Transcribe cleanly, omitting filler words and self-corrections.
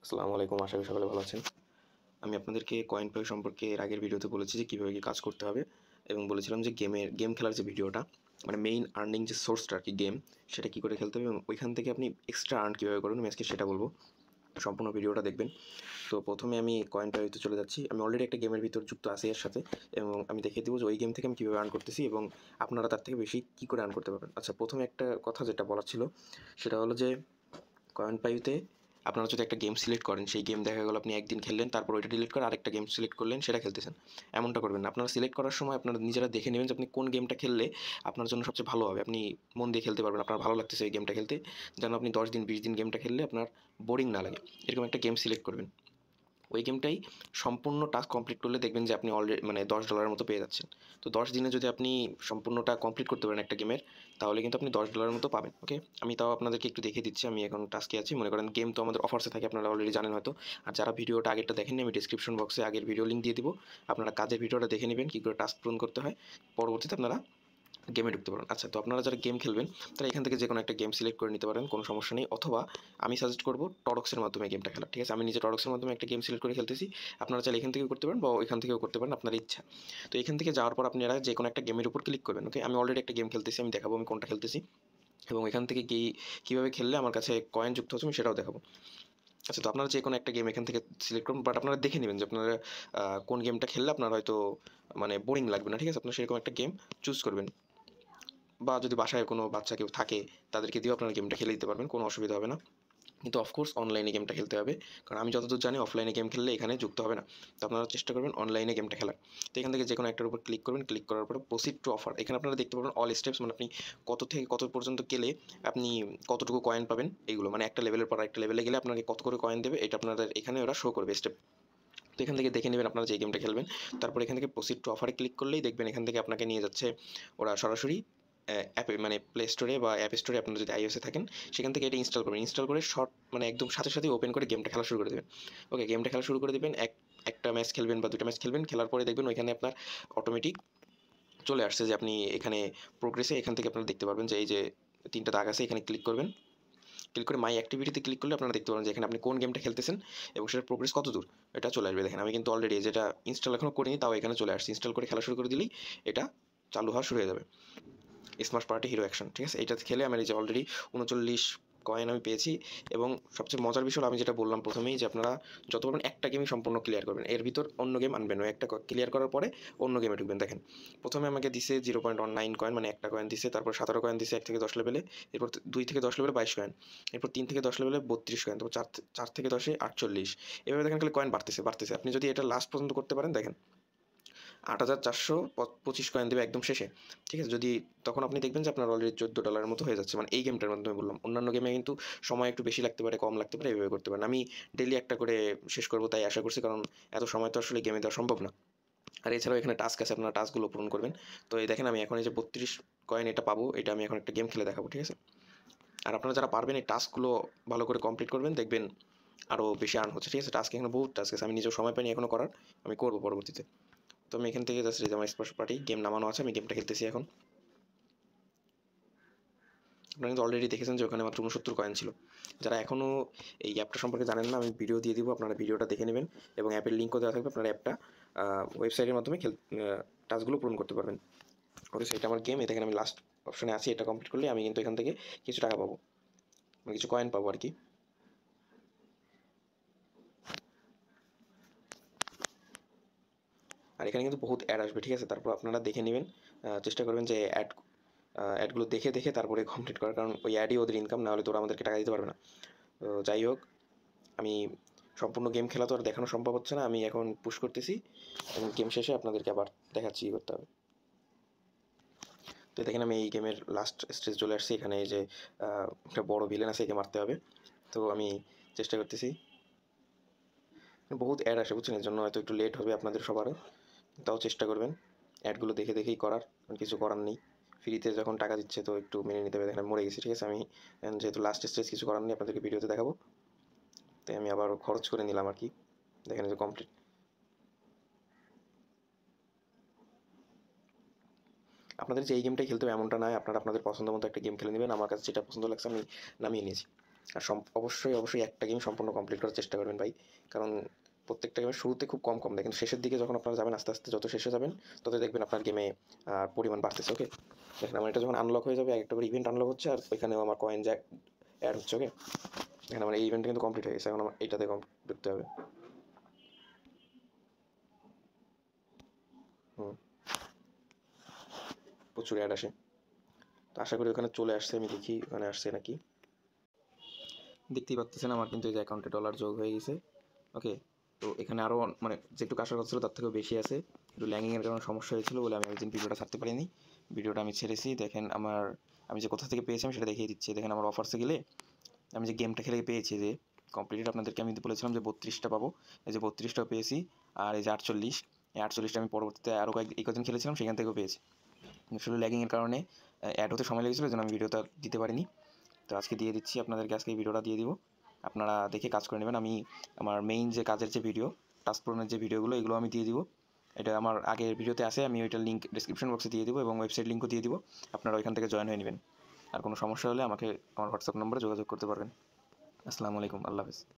আসসালামু আলাইকুম। আশা করি সকলে ভালো আছেন। আমি আপনাদেরকে কয়েন পে সম্পর্কে এর আগের ভিডিওতে বলেছি যে কীভাবে কি কাজ করতে হবে এবং বলেছিলাম যে গেম খেলার যে ভিডিওটা মানে মেইন আর্নিং যে সোর্সটা আরকি গেম, সেটা কী করে খেলতে হবে এবং ওইখান থেকে আপনি এক্সট্রা আর্ন কীভাবে করবেন আমি আজকে সেটা বলব। সম্পূর্ণ ভিডিওটা দেখবেন। তো প্রথমে আমি কয়েন পেতে চলে যাচ্ছি। আমি অলরেডি একটা গেমের ভিতর যুক্ত আছি এর সাথে এবং আমি দেখিয়ে দেবো যে ওই গেম থেকে আমি কীভাবে আর্ন করতেছি এবং আপনারা তার থেকে বেশি কী করে আর্ন করতে পারবেন। আচ্ছা, প্রথমে একটা কথা যেটা বলার ছিল সেটা হলো যে কয়েন পাইতে আপনারা যদি একটা গেম সিলেক্ট করেন, সেই গেম দেখা গেল আপনি একদিন খেললেন, তারপর ওইটা ডিলিট করে আরেকটা গেম সিলেক্ট করলেন, সেটা খেলতেছেন। এমনটা করবেন না। আপনারা সিলেক্ট করার সময় আপনারা নিজেরা দেখে নেবেন যে আপনি কোন গেমটা খেললে আপনার জন্য সবচেয়ে ভালো হবে। আপনি মন দিয়ে খেলতে পারবেন, আপনার ভালো লাগতেছে এই গেমটা খেলতে। যেন আপনি 10 দিন 20 দিন গেমটা খেললে আপনার বোরিং না লাগে। এরকম একটা গেম সিলেক্ট করবেন। ওই গেমটাই সম্পূর্ণ টাস্ক কমপ্লিট করলে দেখবেন যে আপনি মানে $10 মতো পেয়ে যাচ্ছেন। তো 10 দিনে যদি আপনি সম্পূর্ণটা কমপ্লিট করতে পারেন একটা গেমের, তাহলে কিন্তু আপনি $10 মতো পাবেন। ওকে? আমি তাও আপনাদেরকে একটু দেখিয়ে দিচ্ছি। আমি এখন টাস্কে আছি। মনে করেন গেম তো আমাদের অফার্সে থাকে, আপনারা অলরেডি জানেন হয়তো। আর যারা ভিডিওটা আগেরটা দেখেননি, আমি ডেসক্রিপশন বক্সে আগের ভিডিও লিঙ্ক দিয়ে দিব। আপনারা কাজের ভিডিওটা দেখে নিবেন, কী করে টাস্ক পূরণ করতে হয়। পরবর্তীতে আপনারা গেমে ঢুকতে পারেন। আচ্ছা, তো আপনারা যারা গেম খেলবেন তারা এখান থেকে যেকোনো একটা গেম সিলেক্ট করে নিতে পারেন, কোনো সমস্যা নেই। অথবা আমি সাজেস্ট করব টরক্সের মাধ্যমে গেমটা খেলা। ঠিক আছে? আমি নিজে টরক্সের মাধ্যমে একটা গেম সিলেক্ট করে খেলতেছি। আপনারা চাইলে এখান থেকেও করতে পারেন বা ওইখান থেকেও করতে পারেন, আপনার ইচ্ছা। তো এখান থেকে যাওয়ার পর আপনারা যেকোনো একটা গেমের উপর ক্লিক করবেন। ওকে? আমি অলরেডি একটা গেম খেলতেছি, আমি দেখাবো আমি কোনটা খেলতেছি এবং এখান থেকে কীভাবে খেললে আমার কাছে কয়েন যুক্ত হচ্ছে আমি সেটাও দেখাবো। আচ্ছা, তো আপনারা যেকোনো একটা গেম এখান থেকে সিলেক্ট করুন, বাট আপনারা দেখে নিবেন যে আপনারা কোন গেমটা খেললে আপনার হয়তো মানে বোরিং লাগবে না। ঠিক আছে? আপনারা সেরকম একটা গেম চুজ করবেন। বা যদি বাসায় কোনো বাচ্চা কেউ থাকে, তাদেরকে দিয়েও আপনারা গেমটা খেলে দিতে পারবেন, কোনো অসুবিধা হবে না। কিন্তু অফকোর্স অনলাইনে গেমটা খেলতে হবে। কারণ আমি যতদূর জানি অফলাইনে গেম খেললে এখানে যুক্ত হবে না। তো আপনারা চেষ্টা করবেন অনলাইনে গেমটা খেলার। তো এখান থেকে যেকোনো একটার উপর ক্লিক করবেন। ক্লিক করার পরে প্রসিড টু অফার। এখানে আপনারা দেখতে পাবেন অল স্টেপস, মানে আপনি কত থেকে কত পর্যন্ত গেলে আপনি কতটুকু কয়েন পাবেন এইগুলো। মানে একটা লেভেলের পর আরেকটা লেভেলে গেলে আপনাকে কত করে কয়েন দেবে এটা আপনাদের এখানে ওরা শো করবে স্টেপ। তো এখান থেকে দেখে নেবেন আপনারা যে গেমটা খেলবেন। তারপর এখান থেকে প্রসিড টু অফারে ক্লিক করলেই দেখবেন এখান থেকে আপনাকে নিয়ে যাচ্ছে ওরা সরাসরি অ্যাপে, মানে প্লে স্টোরে বা অ্যাপ স্টোরে আপনারা যদি iOS এ থাকেন, সেখান থেকে এটা ইনস্টল করবেন। ইনস্টল করে মানে একদম সাথে সাথেই ওপেন করে গেমটা খেলা শুরু করে দেবেন। ওকে, গেমটা খেলা শুরু করে দিবেন। একটা ম্যাচ খেলবেন বা 2টা ম্যাচ খেলবেন। খেলার পরে দেখবেন ওইখানে আপনার অটোমেটিক চলে আসছে যে আপনি এখানে প্রোগ্রেসে এখান থেকে আপনারা দেখতে পারবেন যে এই যে 3টা দাগ আছে, এখানে ক্লিক করবেন। ক্লিক করে মাই অ্যাক্টিভিটিতে ক্লিক করলে আপনারা দেখতে পারেন যে এখানে আপনি কোন গেমটা খেলতেছেন এবং সেটার প্রোগ্রেস কতদূর এটা চলে আসবে। দেখেন আমি কিন্তু অলরেডি যেটা ইনস্টল এখনো করিনি, তাও এখানে চলে আসছে। ইনস্টল করে খেলা শুরু করে দিলেই এটা চালু হওয়া শুরু হয়ে যাবে। Smash party hero action. ঠিক আছে? এইটা খেলে আমার এই যে অলরেডি 39 কয়েন আমি পেয়েছি এবং সবচেয়ে মজার বিষয় হলো আমি যেটা বললাম প্রথমেই যে আপনারা যত পারবেন একটা গেমই সম্পূর্ণ ক্লিয়ার করবেন। এর ভিতর অন্য গেম আনবেন। ওই একটা ক্লিয়ার করার পরে অন্য গেমে ঢুকবেন। দেখেন, প্রথমে আমাকে দিছে 0.19 কয়েন, মানে একটা কয়েন দিছে। তারপর 17 কয়েন দিছে 1 থেকে 10 লেভেলে। এরপর 2 থেকে 10 লেভেলে 22 কয়েন। এরপর 3 থেকে 10 লেভেলে 32 কয়েন। তারপর 4 থেকে 10 এ 48। এভাবে দেখেন খালি কয়েন বাড়তেছে। আপনি যদি এটা লাস্ট পর্যন্ত করতে পারেন, দেখেন 8,425 কয়েন দেবে একদম শেষে। ঠিক আছে? যদি তখন আপনি দেখবেন যে আপনার অলরেডি $14 মতো হয়ে যাচ্ছে। মানে এই গেমটার মাধ্যমে বললাম। অন্যান্য গেমে কিন্তু সময় একটু বেশি লাগতে পারে, কম লাগতে পারে, এভাবে করতে পারেন। আমি ডেইলি একটা করে শেষ করব তাই আশা করছি। কারণ এত সময় তো আসলে গেমে দেওয়া সম্ভব না। আর এছাড়াও এখানে টাস্ক আছে, আপনারা টাস্কগুলো পূরণ করবেন। তো এই দেখেন আমি এখন এই যে 32 কয়েন এটা পাবো, এটা আমি এখন একটা গেম খেলে দেখাবো। ঠিক আছে? আর আপনারা যারা পারবেন এই টাস্কগুলো ভালো করে কমপ্লিট করবেন, দেখবেন আরও বেশি আর্ন হচ্ছে। ঠিক আছে? টাস্ক এখানে বহুত টাস্ক আছে। আমি নিজেও সময় পাইনি এখনো করার। আমি করব পরবর্তীতে। তো আমি এখান থেকে জাস্ট এই যে আমার স্পোর্টস পার্টি গেম নামানো আছে, আমি গেমটা খেলতেছি এখন। আপনারা কিন্তু অলরেডি দেখেছেন যে ওখানে মাত্র 69 কয়েন ছিল। যারা এখনও এই অ্যাপটা সম্পর্কে জানেন না, আমি ভিডিও দিয়ে দিব, আপনারা ভিডিওটা দেখে নেবেন এবং অ্যাপের লিঙ্কও দেওয়া থাকবে। আপনারা অ্যাপটা ওয়েবসাইটের মাধ্যমে টাস্কগুলো পূরণ করতে পারবেন। ওকে, সেটা আমার গেম। দেখেন আমি লাস্ট অপশনে আছি, এটা কমপ্লিট করলে আমি কিন্তু এখান থেকে কিছু টাকা পাবো, মানে কিছু কয়েন পাবো আর কি। আর এখানে কিন্তু বহুত অ্যাড আসবে। ঠিক আছে? তারপর আপনারা দেখে নেবেন, চেষ্টা করবেন যে অ্যাডগুলো দেখে দেখে তারপরে কমপ্লিট করার, কারণ ওই অ্যাডই ওদের ইনকাম, না হলে তো ওরা আমাদেরকে টাকা দিতে পারবে না। তো যাই হোক, আমি সম্পূর্ণ গেম খেলা তো আর দেখানো সম্ভব হচ্ছে না। আমি এখন পুশ করতেছি এবং গেম শেষে আপনাদেরকে আবার দেখাচ্ছি কী করতে হবে। তো দেখেন আমি এই গেমের লাস্ট স্টেজ চলে আসছি। এখানে এই যে একটা বড় ভিলেন আছে, একে মারতে হবে। তো আমি চেষ্টা করতেছি। বহুত অ্যাড আসে বুঝছেন, এর জন্য হয়তো একটু লেট হবে আপনাদের সবারও। তাও চেষ্টা করবেন অ্যাডগুলো দেখে দেখেই করার, কিছু করার নেই। ফ্রিতে যখন টাকা দিচ্ছে তো একটু মেনে নিতে হবে। দেখেন আমি মরে গেছি। ঠিক আছে? আমি যেহেতু লাস্ট স্টেজ কিছু করার নেই, আপনাদেরকে ভিডিওতে দেখাবো, তাই আমি আবার খরচ করে নিলাম আর কি। দেখেন যে কমপ্লিট। আপনাদের যে এই গেমটাই খেলতে হবে এমনটা নয়, আপনারা আপনাদের পছন্দ মতো একটা গেম খেলে নেবেন। আমার কাছে যেটা পছন্দ লাগছে আমি নামিয়ে নিয়েছি। আর অবশ্যই একটা গেম সম্পূর্ণ কমপ্লিট করার চেষ্টা করবেন ভাই, কারণ প্রত্যেকটা গেমের শুরুতে খুব কম দেখেন, শেষের দিকে যখন আপনারা যাবেন আস্তে আস্তে যত শেষে যাবেন তত দেখবেন আপনার গেমে পরিমাণ বাড়তেছে। ওকে, দেখেন আমার এটা যখন আনলক হয়ে যাবে একটা করে ইভেন্ট আনলক হচ্ছে, আর ওইখানেও আমার কয়েন যা অ্যাড হচ্ছে। ওকে, দেখেন আমার এই ইভেন্টটা কিন্তু কমপ্লিট হয়ে গেছে, এখন আমার এইটাতে কমপ্লিট করতে হবে। হুম, প্রচুর অ্যাড আসে, তো আশা করি ওখানে চলে আসছে, আমি দেখি ওখানে আসছে নাকি। দেখতেই পাচ্ছেন আমার কিন্তু এই যে অ্যাকাউন্টে ডলার যোগ হয়ে গেছে। ওকে, তো এখানে আরও মানে যেটুকু আশা করছিল তার থেকেও বেশি আছে। একটু ল্যাঙ্গিংয়ের কারণে সমস্যা হয়েছিল বলে আমি একদিন ভিডিওটা ছাড়তে পারিনি। ভিডিওটা আমি ছেড়েছি। দেখেন আমি যে কোথা থেকে পেয়েছি আমি সেটা দেখিয়ে দিচ্ছি। দেখেন আমার অফার্সে গেলে আমি যে গেমটা খেলে পেয়েছি, যে কমপ্লিটেড, আপনাদেরকে আমি বলেছিলাম যে 32টা পাবো, এই যে 32টাও পেয়েছি। আর এই যে 48, এই 48টা আমি পরবর্তীতে আরও এই কদিন খেলেছিলাম সেখান থেকেও পেয়েছি। শুধু ল্যাগিংয়ের কারণে অ্যাড হতে সময় লেগেছিলো, যেন আমি ভিডিওটা দিতে পারিনি। তো আজকে দিয়ে দিচ্ছি আপনাদেরকে, আজকে এই ভিডিওটা দিয়ে দিব, আপনারা দেখে কাজ করে নেবেন। আমি আমার মেইন যে কাজের যে ভিডিও, টাস্ক পূরণের যে ভিডিওগুলো, এগুলো আমি দিয়ে দিব। এটা আমার আগের ভিডিওতে আছে, আমি ওইটার লিঙ্ক ডিসক্রিপশন বক্সে দিয়ে দিব এবং ওয়েবসাইট লিঙ্কও দিয়ে দিব, আপনারা ওইখান থেকে জয়েন হয়ে নেবেন। আর কোনো সমস্যা হলে আমাকে আমার হোয়াটসঅ্যাপ নম্বরে যোগাযোগ করতে পারবেন। আসসালামু আলাইকুম, আল্লাহ হাফেজ।